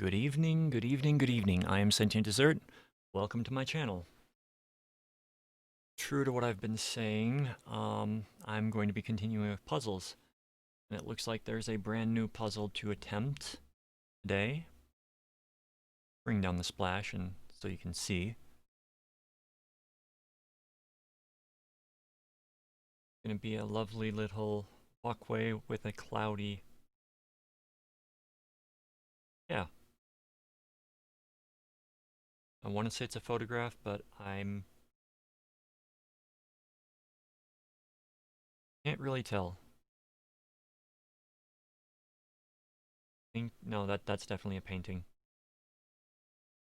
Good evening, good evening, good evening. I am Sentient Dessert. Welcome to my channel. True to what I've been saying, I'm going to be continuing with puzzles. And it looks like there's a brand new puzzle to attempt today. Bring down the splash and so you can see. It's going to be a lovely little walkway with a cloudy... Yeah. I want to say it's a photograph, but can't really tell. No, that's definitely a painting.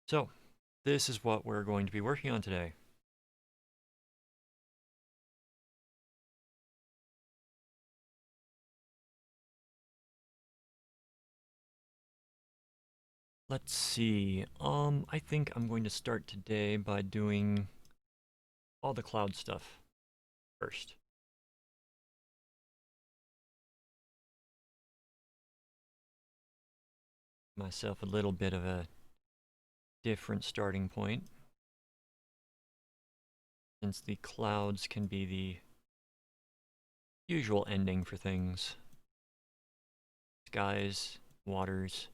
So, this is what we're going to be working on today. Let's see. I think I'm going to start today by doing all the cloud stuff first. Myself a little bit of a different starting point, since the clouds can be the usual ending for things. Skies, waters,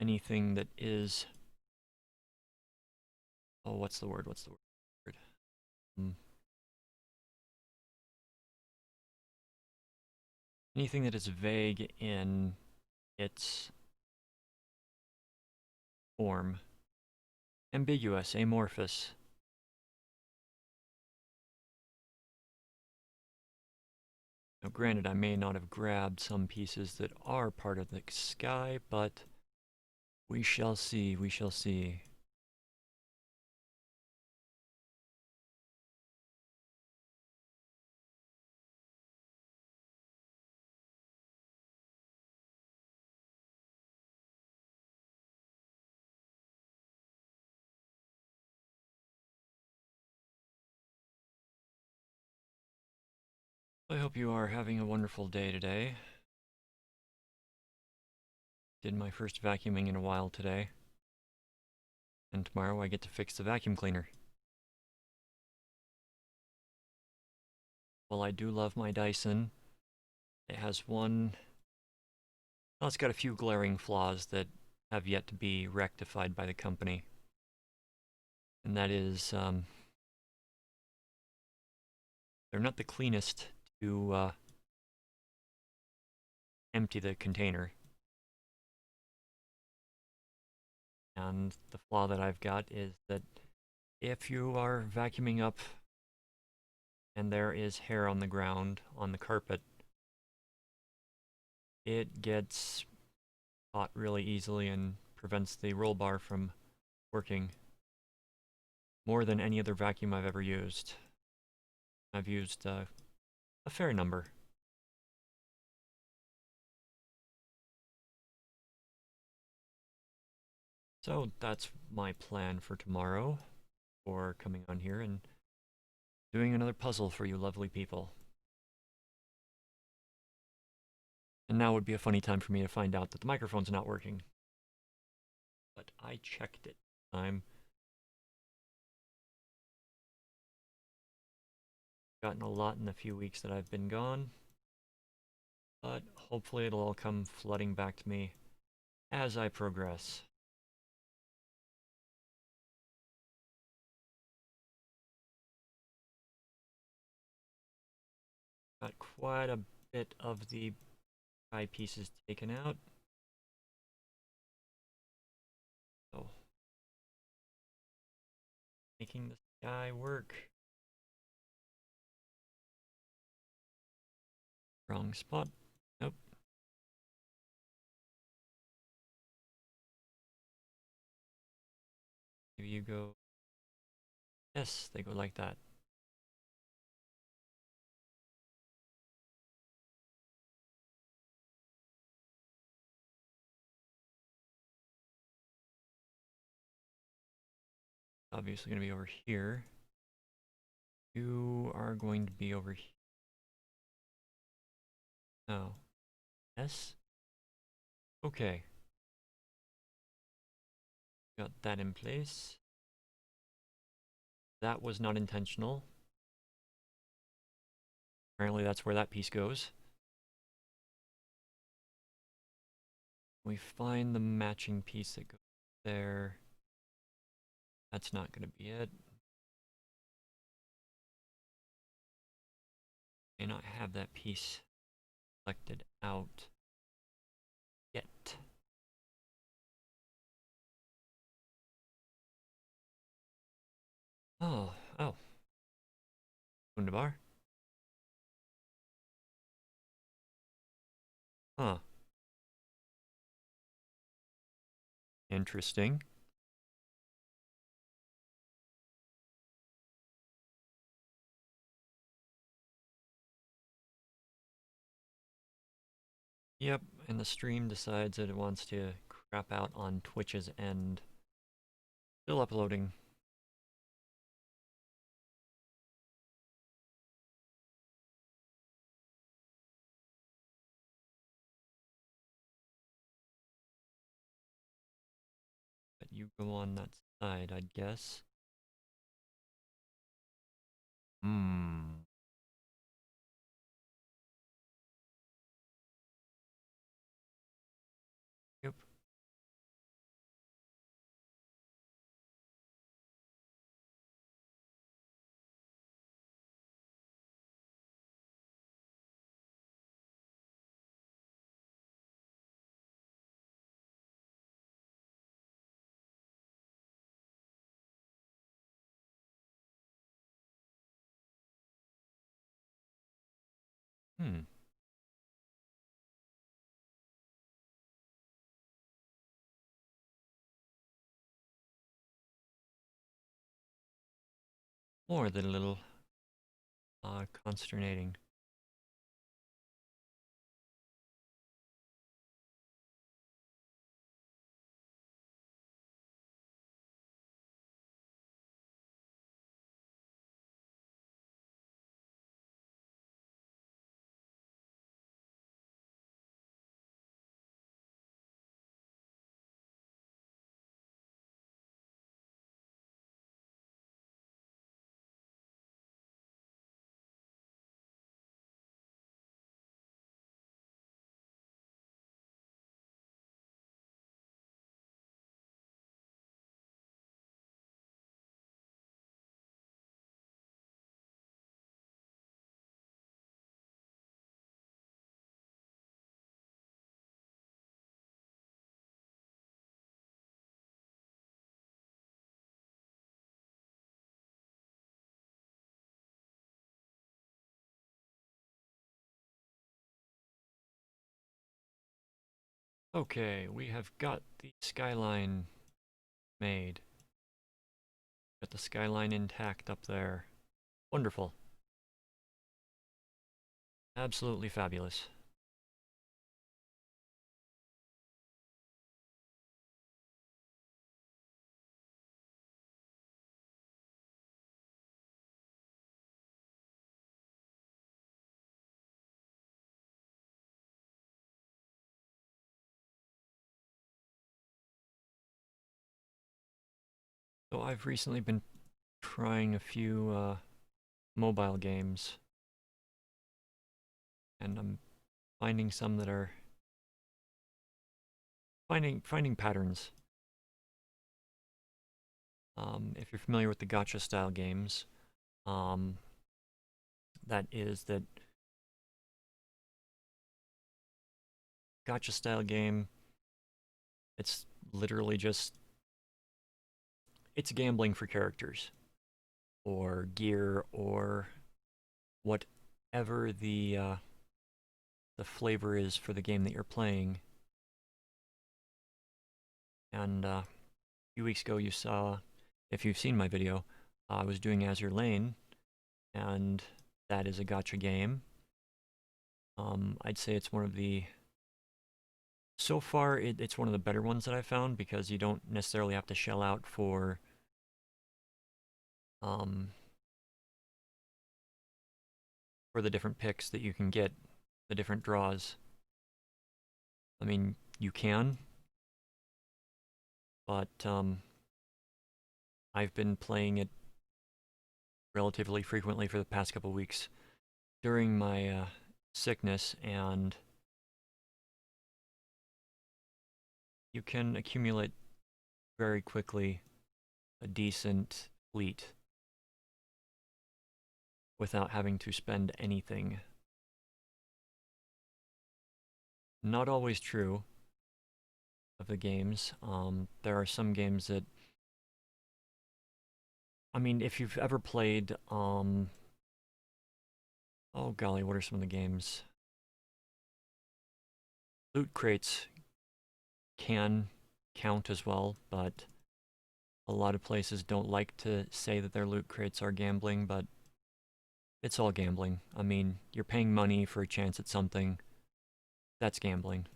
anything that is... Oh, what's the word? What's the word? Anything that is vague in its form. Ambiguous, amorphous. Now, granted, I may not have grabbed some pieces that are part of the sky, but we shall see, we shall see. I hope you are having a wonderful day today. Did my first vacuuming in a while today. And tomorrow I get to fix the vacuum cleaner. Well, I do love my Dyson. It has one... Well, it's got a few glaring flaws that have yet to be rectified by the company. And that is, they're not the cleanest to empty the container. And the flaw that I've got is that if you are vacuuming up and there is hair on the ground, on the carpet, it gets caught really easily and prevents the roll bar from working more than any other vacuum I've ever used. I've used a fair number. So that's my plan for tomorrow, for coming on here and doing another puzzle for you lovely people. And now would be a funny time for me to find out that the microphone's not working. But I checked it. I'm gotten a lot in the few weeks that I've been gone. But hopefully it'll all come flooding back to me as I progress. Got quite a bit of the eye pieces taken out. So, making the sky work. Wrong spot. Nope. Maybe you go... Yes, they go like that. Obviously going to be over here. You are going to be over here. No. Yes? Okay. Got that in place. That was not intentional. Apparently that's where that piece goes. We find the matching piece that goes there. That's not going to be it. May not have that piece selected out yet. Oh. Wunderbar. Huh. Interesting. Yep, and the stream decides that it wants to crap out on Twitch's end. Still uploading. But you go on that side, I'd guess. Hmm. Yep. Hmm. More than a little consternating. Okay, we have got the skyline made. Got the skyline intact up there. Wonderful. Absolutely fabulous. So I've recently been trying a few mobile games, and I'm finding some that are finding patterns. If you're familiar with the gacha style games, um, that is that gacha style game. It's literally just it's gambling for characters or gear or whatever the flavor is for the game that you're playing. And a few weeks ago, you saw, if you've seen my video, I was doing Azure Lane, and that is a gacha game. I'd say it's one of the so far it's one of the better ones that I've found because you don't necessarily have to shell out um, for the different picks that you can get, the different draws. I mean, you can, but I've been playing it relatively frequently for the past couple weeks during my sickness, and you can accumulate very quickly a decent fleet without having to spend anything. Not always true of the games. There are some games that, I mean, if you've ever played, oh golly, what are some of the games? Loot crates can count as well, but a lot of places don't like to say that their loot crates are gambling, but it's all gambling. I mean, you're paying money for a chance at something. That's gambling.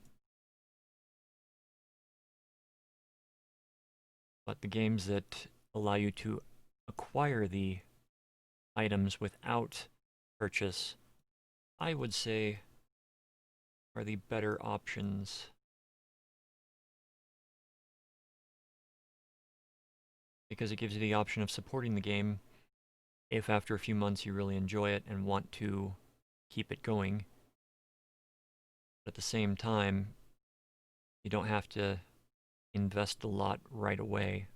But the games that allow you to acquire the items without purchase, I would say, are the better options. Because it gives you the option of supporting the game if after a few months you really enjoy it and want to keep it going. But at the same time, you don't have to invest a lot right away.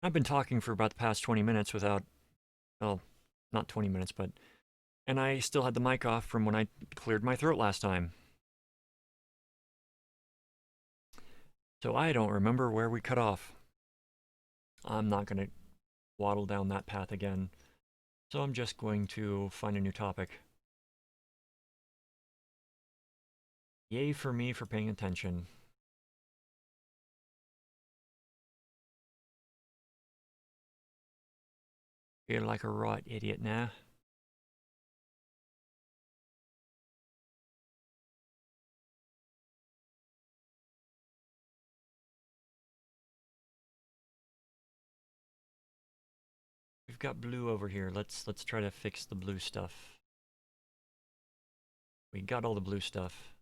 I've been talking for about the past 20 minutes without, well, not 20 minutes, but, and I still had the mic off from when I cleared my throat last time. So I don't remember where we cut off. I'm not going to waddle down that path again. So I'm just going to find a new topic. Yay for me for paying attention. Feel like a right idiot now. We've got blue over here. Let's try to fix the blue stuff. We got all the blue stuff.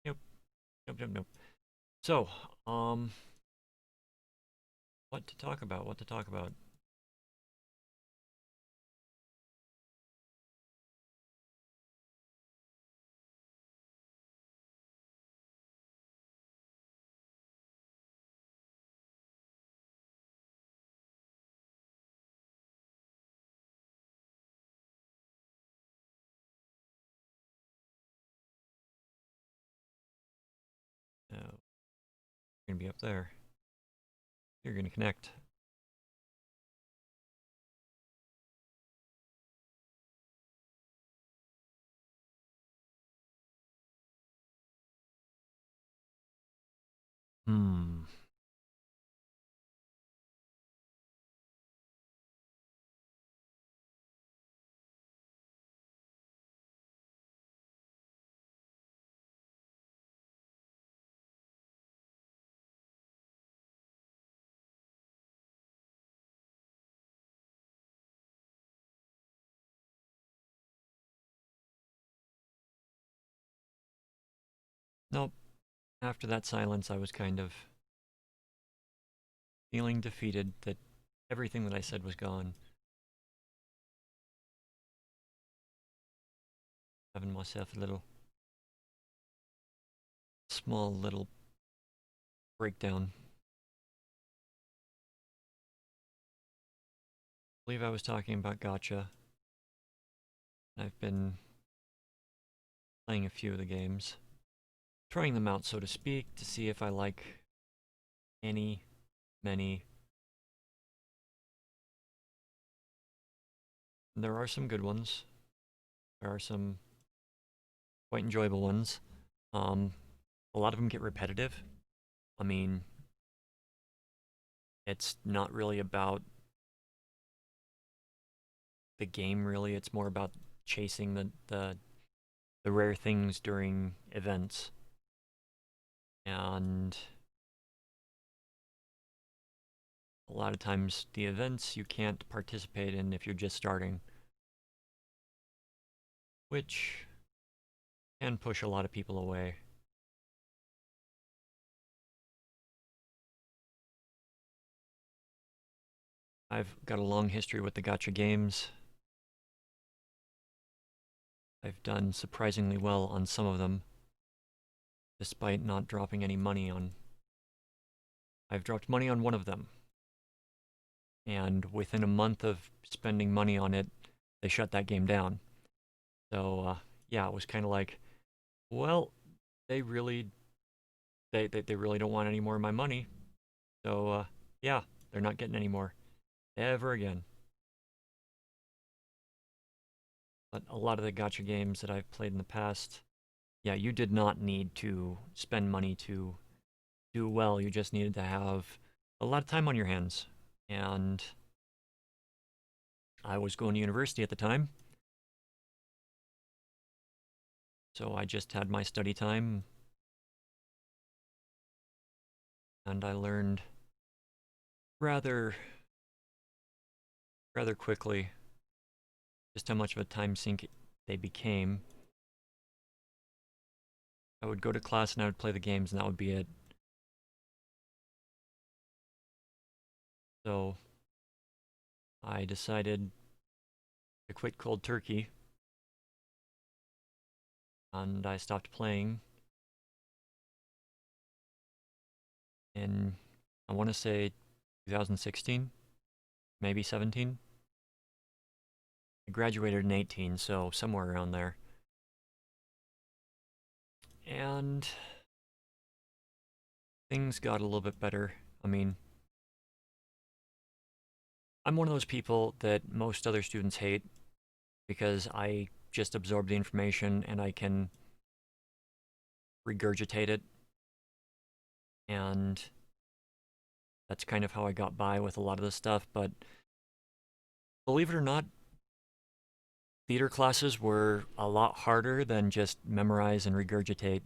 Nope, nope, nope, nope. So, what to talk about? What to talk about? Oh, you're gonna be up there. You're gonna connect. Hmm. Nope. After that silence, I was kind of feeling defeated that everything that I said was gone. Having myself a small little breakdown. I believe I was talking about gotcha. I've been playing a few of the games, trying them out, so to speak, to see if I like any, many. And there are some good ones. There are some quite enjoyable ones. A lot of them get repetitive. I mean, it's not really about the game, really. It's more about chasing the rare things during events. And a lot of times, the events you can't participate in if you're just starting, which can push a lot of people away. I've got a long history with the gotcha games. I've done surprisingly well on some of them, despite not dropping any money on. I've dropped money on one of them, and within a month of spending money on it, they shut that game down. So yeah, it was kind of like, well, they really, they really don't want any more of my money. So yeah, they're not getting any more ever again. But a lot of the gotcha games that I've played in the past, yeah, you did not need to spend money to do well. You just needed to have a lot of time on your hands. And I was going to university at the time, so I just had my study time, and I learned rather rather quickly just how much of a time sink they became. I would go to class and I would play the games and that would be it. So I decided to quit cold turkey and I stopped playing in, I want to say 2016, maybe 17. I graduated in 18, so somewhere around there. And things got a little bit better. I mean, I'm one of those people that most other students hate because I just absorb the information and I can regurgitate it. And that's kind of how I got by with a lot of this stuff. But believe it or not, theater classes were a lot harder than just memorize and regurgitate.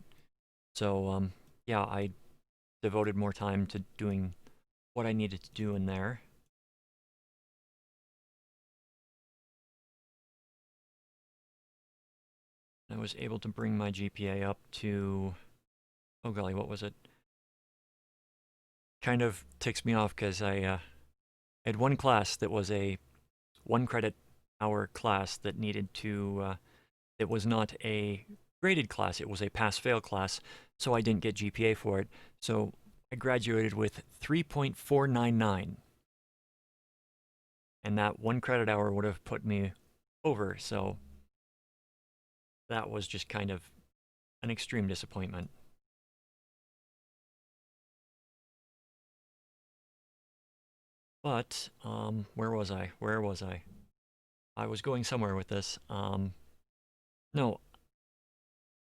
So, yeah, I devoted more time to doing what I needed to do in there. I was able to bring my GPA up to, oh golly, what was it? Kind of ticks me off because I had one class that was a 1 credit hour class that needed to, it was not a graded class, it was a pass-fail class, so I didn't get GPA for it. So I graduated with 3.499, and that 1 credit hour would have put me over, so that was just kind of an extreme disappointment. But, where was I? Where was I? I was going somewhere with this. No,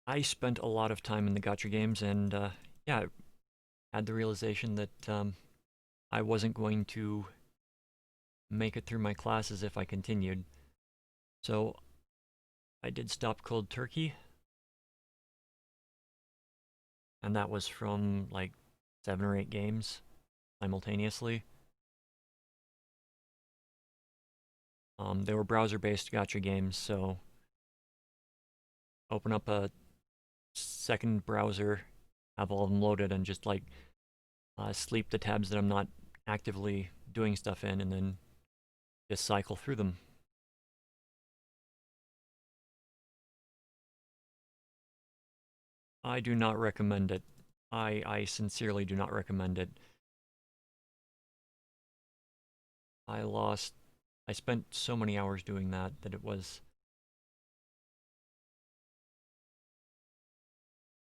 I spent a lot of time in the gacha games, and yeah, had the realization that I wasn't going to make it through my classes if I continued. So I did stop cold turkey, and that was from like 7 or 8 games simultaneously. They were browser-based gacha games, so open up a second browser, have all of them loaded, and just like sleep the tabs that I'm not actively doing stuff in, and then just cycle through them. I do not recommend it. I sincerely do not recommend it. I spent so many hours doing that that it was,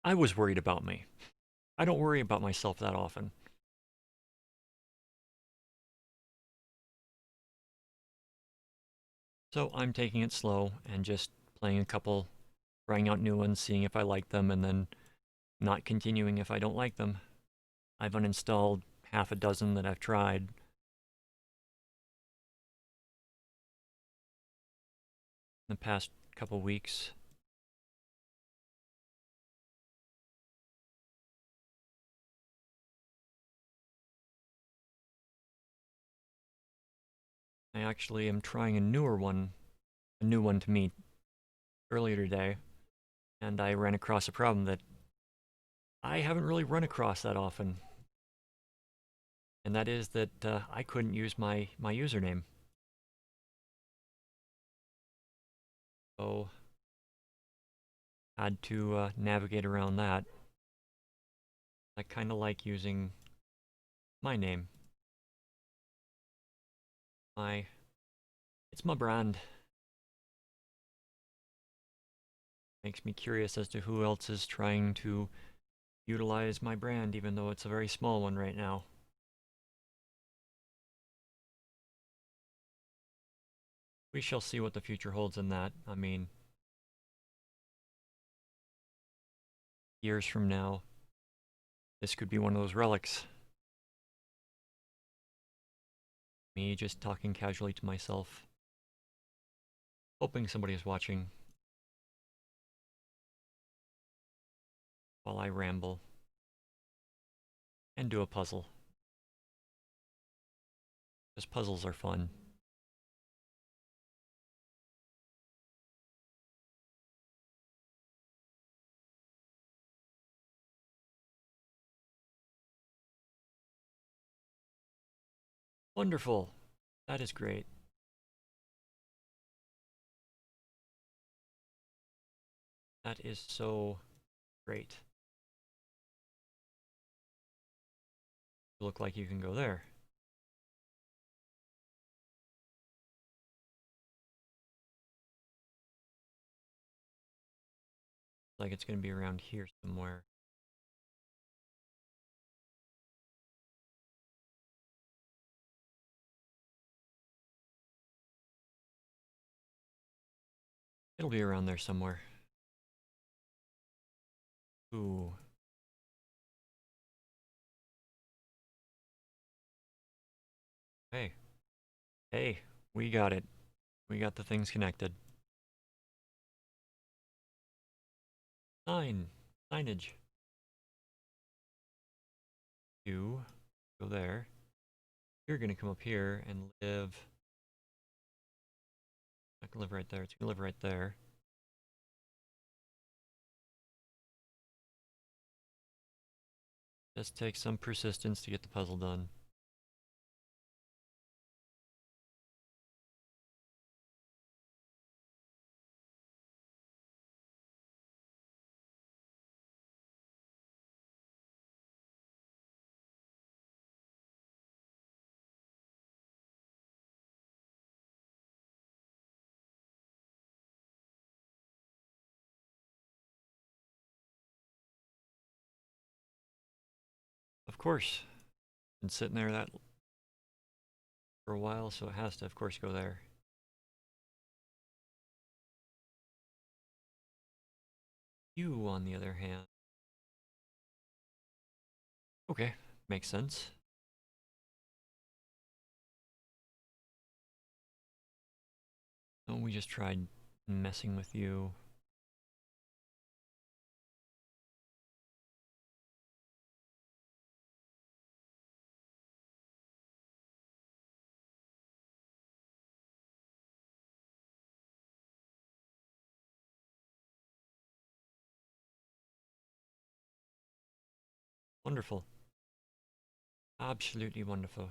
I was worried about me. I don't worry about myself that often. So I'm taking it slow and just playing a couple, trying out new ones, seeing if I like them, and then not continuing if I don't like them. I've uninstalled half a dozen that I've tried. In the past couple weeks. I actually am trying a new one to me earlier today, and I ran across a problem that I haven't really run across that often. And that is that I couldn't use my username. So I had to navigate around that. I kind of like using my name. My, it's my brand. Makes me curious as to who else is trying to utilize my brand, even though it's a very small one right now. We shall see what the future holds in that. I mean, years from now, this could be one of those relics. Me just talking casually to myself, hoping somebody is watching while I ramble and do a puzzle. Because puzzles are fun. Wonderful. That is great. That is so great. You look like you can go there. Like it's going to be around here somewhere. It'll be around there somewhere. Ooh. Hey. Hey. We got it. We got the things connected. Signage. You go there. You're gonna come up here and live. I can live right there. It's gonna live right there. Just takes some persistence to get the puzzle done. Of course. Been sitting there that for a while, so it has to, of course, go there. You, on the other hand. Okay, makes sense. Oh, we just tried messing with you. Wonderful. Absolutely wonderful.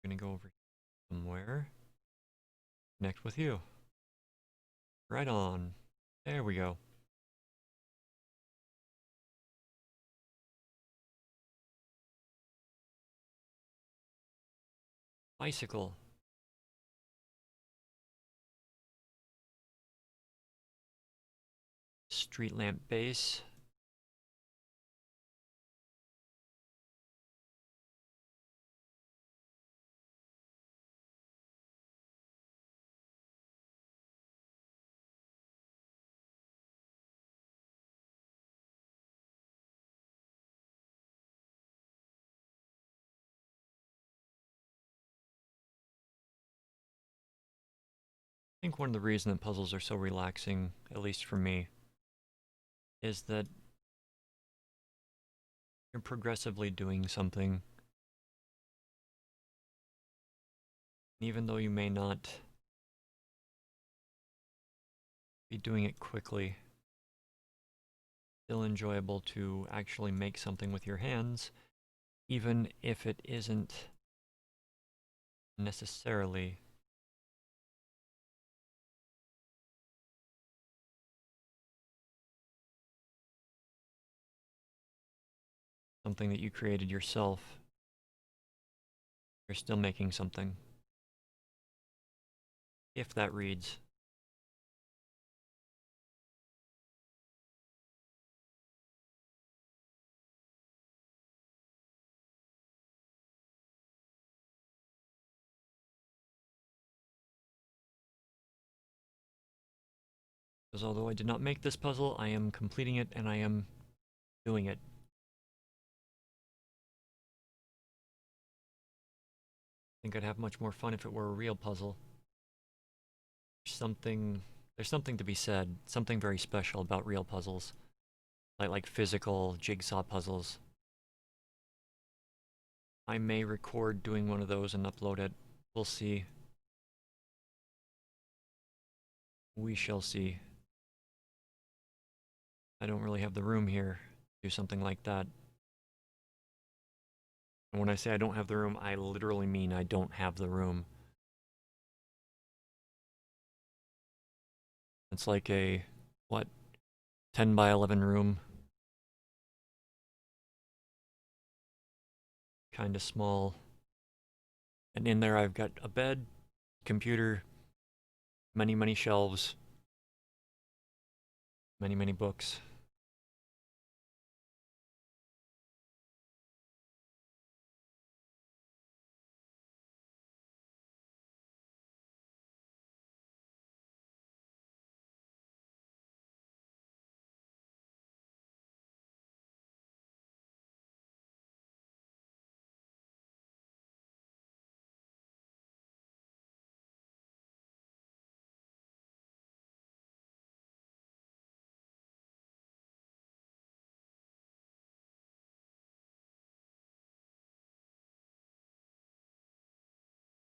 We're gonna go over somewhere. Connect with you. Right on. There we go. Bicycle. Street lamp base. I think one of the reasons that puzzles are so relaxing, at least for me, is that you're progressively doing something. Even though you may not be doing it quickly, still enjoyable to actually make something with your hands, even if it isn't necessarily something that you created yourself. You're still making something. If that reads. Because although I did not make this puzzle, I am completing it and I am doing it. I think I'd have much more fun if it were a real puzzle. There's something to be said, something very special about real puzzles. Like physical jigsaw puzzles. I may record doing one of those and upload it. We'll see. We shall see. I don't really have the room here do something like that. And when I say I don't have the room, I literally mean I don't have the room. It's like a, what, 10 by 11 room. Kind of small. And in there I've got a bed, computer, many, many shelves, many, many books.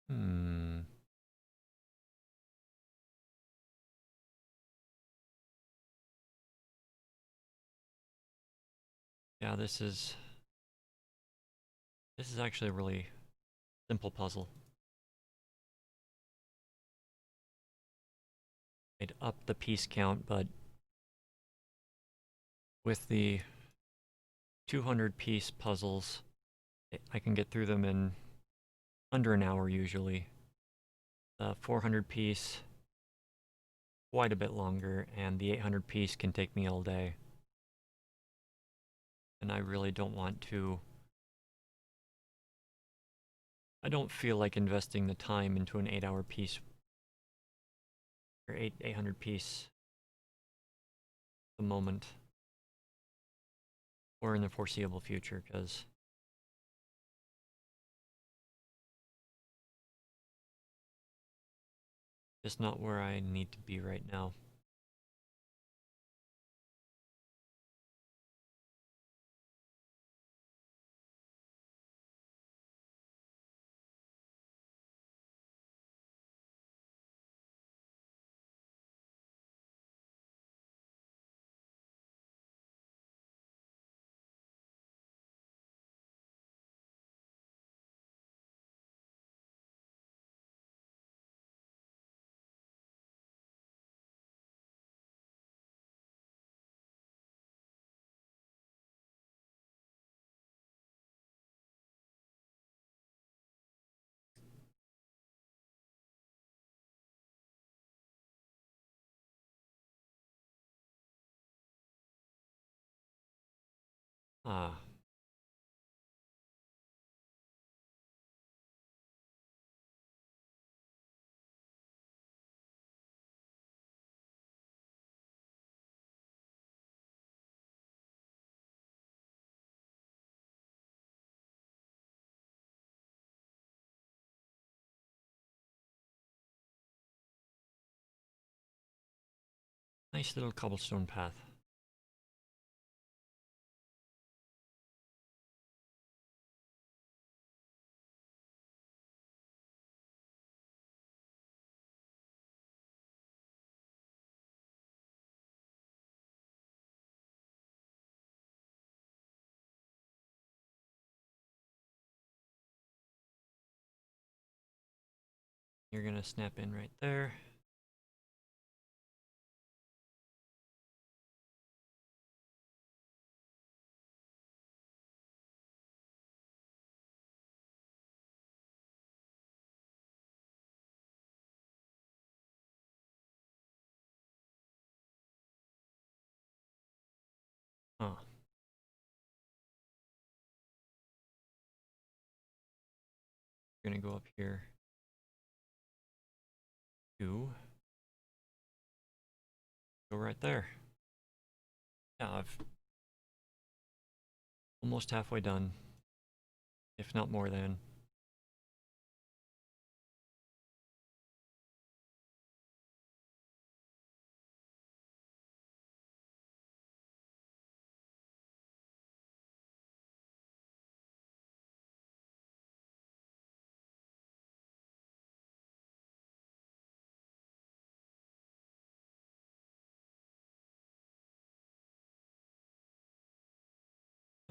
Hmm. Yeah, this is actually a really simple puzzle. I'd up the piece count, but with the 200 piece puzzles, I can get through them in under an hour usually. The 400 piece, quite a bit longer, and the 800 piece can take me all day. And I really don't want to. I don't feel like investing the time into an 8-hour piece or 800 piece at the moment or in the foreseeable future, because it's not where I need to be right now. Ah, nice little cobblestone path. You're gonna snap in right there. Ah, you're gonna go up here to go right there. Yeah, I've almost halfway done, if not more than.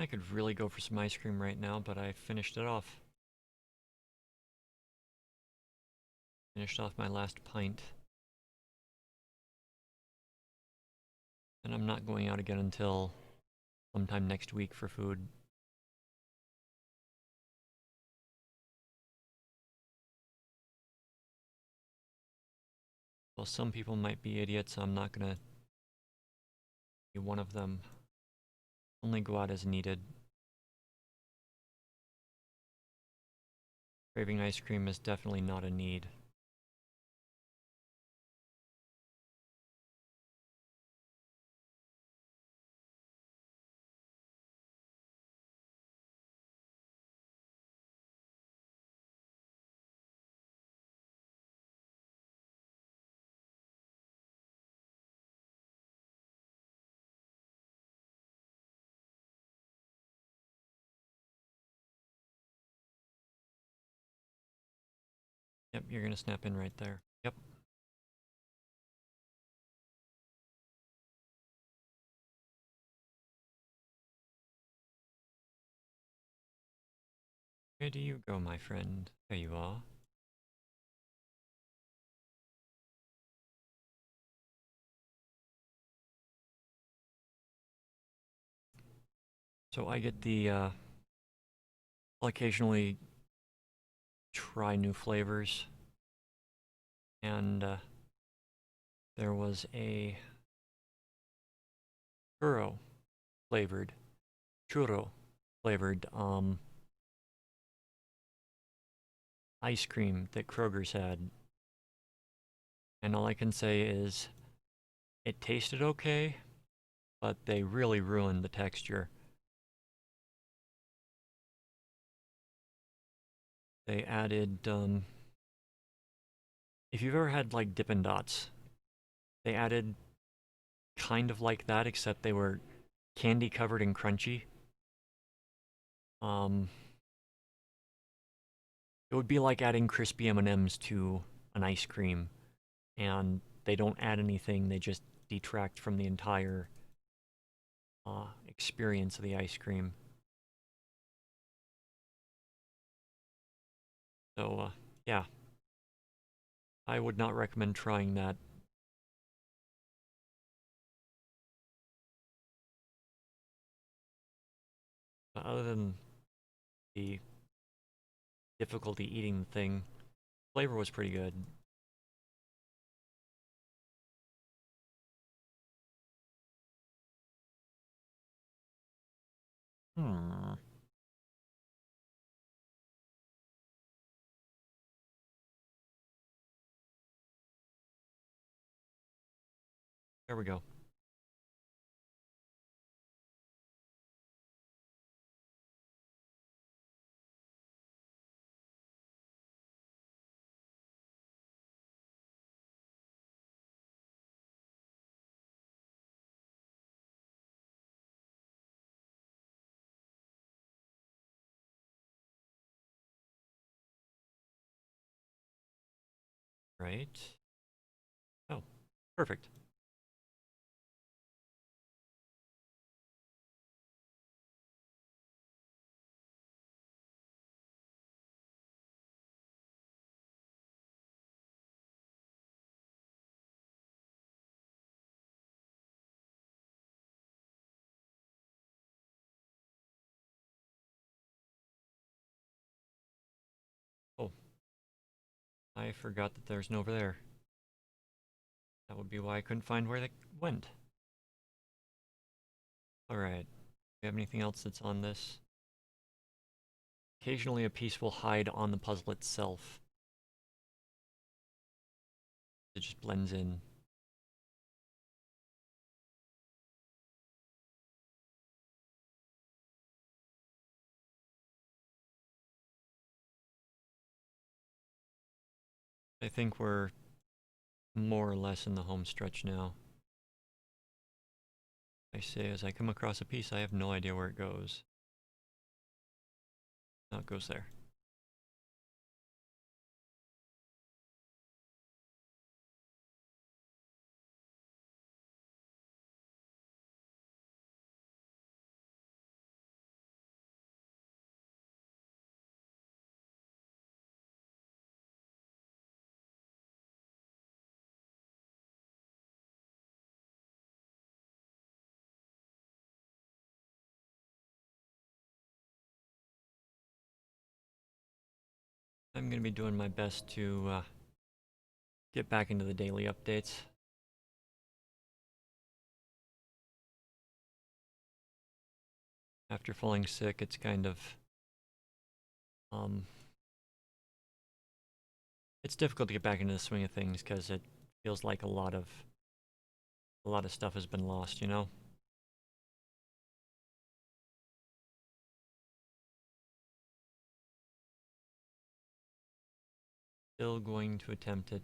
I could really go for some ice cream right now, but I finished it off. Finished off my last pint. And I'm not going out again until sometime next week for food. Well, some people might be idiots, I'm not gonna be one of them. Only go out as needed. Craving ice cream is definitely not a need. Yep, you're gonna snap in right there. Yep. Where do you go, my friend? There you are. So I get I'll occasionally try new flavors. And there was a churro flavored, churro flavored ice cream that Kroger's had. And all I can say is it tasted okay, but they really ruined the texture. They added, if you've ever had like Dippin' Dots, they added kind of like that, except they were candy covered and crunchy. It would be like adding crispy M&Ms to an ice cream, and they don't add anything, they just detract from the entire experience of the ice cream. So, yeah, I would not recommend trying that. Other than the difficulty eating the thing, flavor was pretty good. Hmm. There we go. Right. Oh, perfect. Oh, I forgot that there's an over there. That would be why I couldn't find where they went. Alright. Do you have anything else that's on this? Occasionally a piece will hide on the puzzle itself. It just blends in. I think we're more or less in the home stretch now. I say as I come across a piece, I have no idea where it goes. Oh, it goes there. I'm going to be doing my best to get back into the daily updates. After falling sick, it's kind of it's difficult to get back into the swing of things because it feels like a lot of stuff has been lost, you know? Still going to attempt it.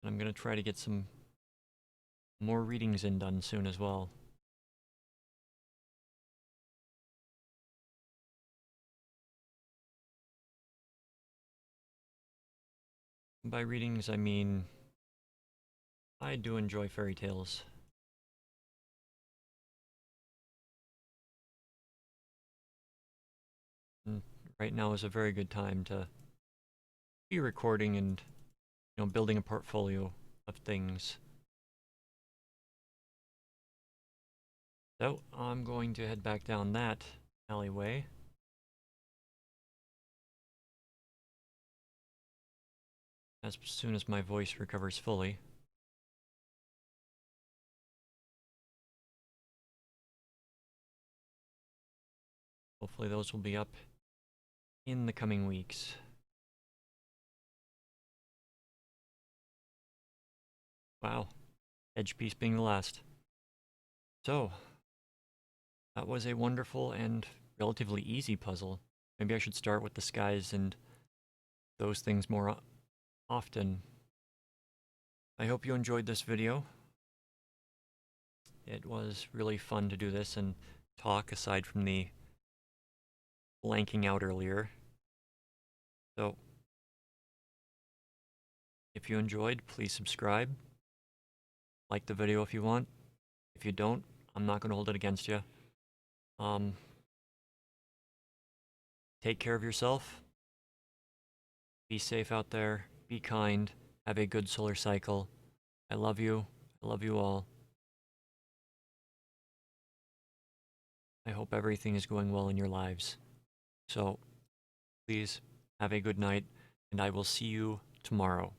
And I'm going to try to get some more readings in done soon as well. By readings, I mean I do enjoy fairy tales. And right now is a very good time to be recording and, you know, building a portfolio of things. So I'm going to head back down that alleyway. As soon as my voice recovers fully. Hopefully those will be up in the coming weeks. Wow, edge piece being the last. So, that was a wonderful and relatively easy puzzle. Maybe I should start with the skies and those things more often. I hope you enjoyed this video. It was really fun to do this and talk aside from the blanking out earlier. So, if you enjoyed, please subscribe. Like the video if you want. If you don't, I'm not going to hold it against you. Take care of yourself. Be safe out there. Be kind. Have a good solar cycle. I love you. I love you all. I hope everything is going well in your lives. So, please have a good night, and I will see you tomorrow.